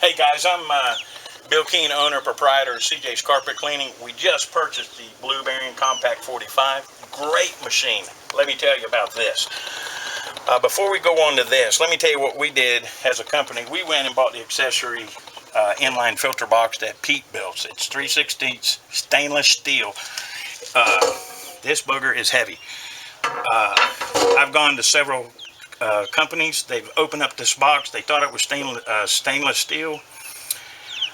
Hey guys, I'm Bill Keene, owner, proprietor of CJ's Carpet Cleaning. We just purchased the Blue Bearing Compact 45. Great machine. Let me tell you about this. Before we go on to this, let me tell you what we did as a company. We went and bought the accessory inline filter box that Pete builds. It's 3/16 stainless steel. This booger is heavy. I've gone to several companies. They've opened up this box. They thought it was stainless steel.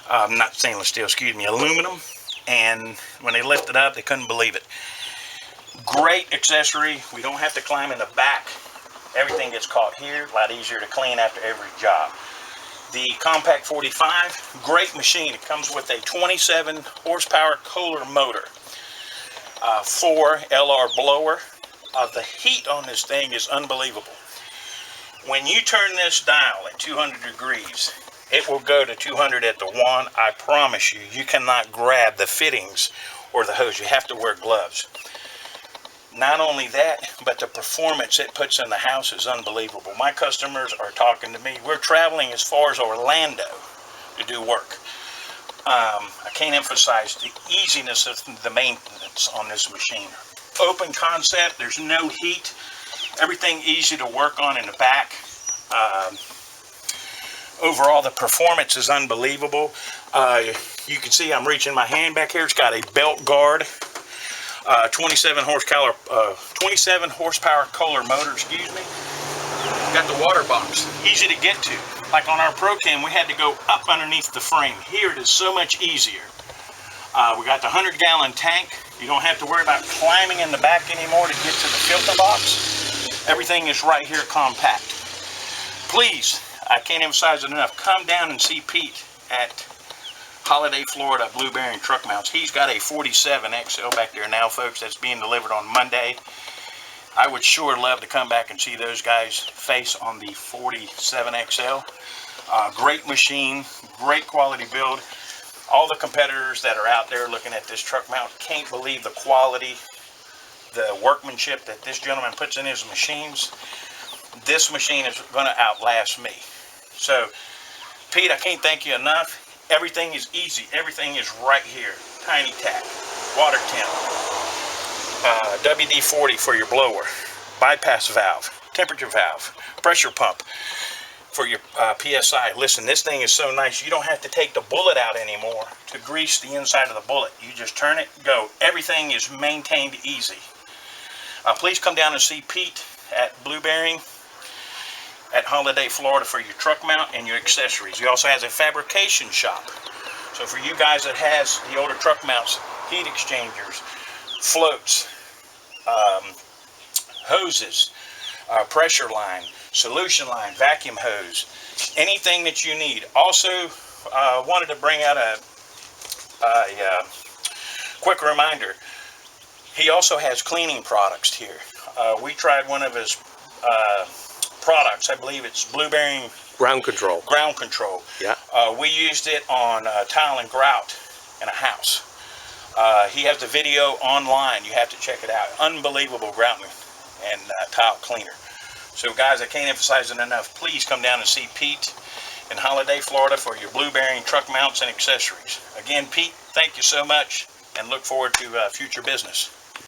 Not stainless steel, excuse me, aluminum. And when they lifted it up, they couldn't believe it. Great accessory. We don't have to climb in the back. Everything gets caught here. A lot easier to clean after every job. The Compact 45, great machine. It comes with a 27 horsepower Kohler motor, 4 LR blower. The heat on this thing is unbelievable. When you turn this dial at 200 degrees, it will go to 200 at the one. I promise you, you cannot grab the fittings or the hose. You have to wear gloves. Not only that, but the performance it puts in the house is unbelievable. My customers are talking to me. We're traveling as far as Orlando to do work. I can't emphasize the easiness of the maintenance on this machine. Open concept, there's no heat. Everything easy to work on in the back. Overall, the performance is unbelievable. You can see I'm reaching my hand back here. It's got a belt guard, 27 horsepower Kohler motor, excuse me. Got the water box, easy to get to. Like on our Pro Cam, we had to go up underneath the frame. Here it is so much easier. We got the 100-gallon tank. You don't have to worry about climbing in the back anymore to get to the filter box. Everything is right here compact. Please, I can't emphasize it enough, come down and see Pete at Holiday, Florida, Blue Bearing Truck Mounts. He's got a 47 XL back there now, folks, that's being delivered on Monday. I would sure love to come back and see those guys face on the 47 XL. Great machine, great quality build. All the competitors that are out there looking at this truck mount can't believe the quality, the workmanship that this gentleman puts in his machines. This machine is going to outlast me. So, Pete, I can't thank you enough. Everything is easy. Everything is right here. Tiny tack, water temp, WD-40 for your blower, bypass valve, temperature valve, pressure pump for your PSI. Listen, this thing is so nice. You don't have to take the bullet out anymore to grease the inside of the bullet. You just turn it, go. Everything is maintained easy. Please come down and see Pete at Blue Bearing at Holiday, Florida for your truck mount and your accessories. He also has a fabrication shop. So for you guys that has the older truck mounts, heat exchangers, floats, hoses, pressure line, solution line, vacuum hose, anything that you need. Also, wanted to bring out a quick reminder. He also has cleaning products here. We tried one of his products. I believe it's Blue Bearing Ground control. Ground control. Yeah. We used it on tile and grout in a house. He has the video online. You have to check it out. Unbelievable grout and tile cleaner. So guys, I can't emphasize it enough. Please come down and see Pete in Holiday, Florida for your Blue Bearing truck mounts and accessories. Again, Pete, thank you so much and look forward to future business.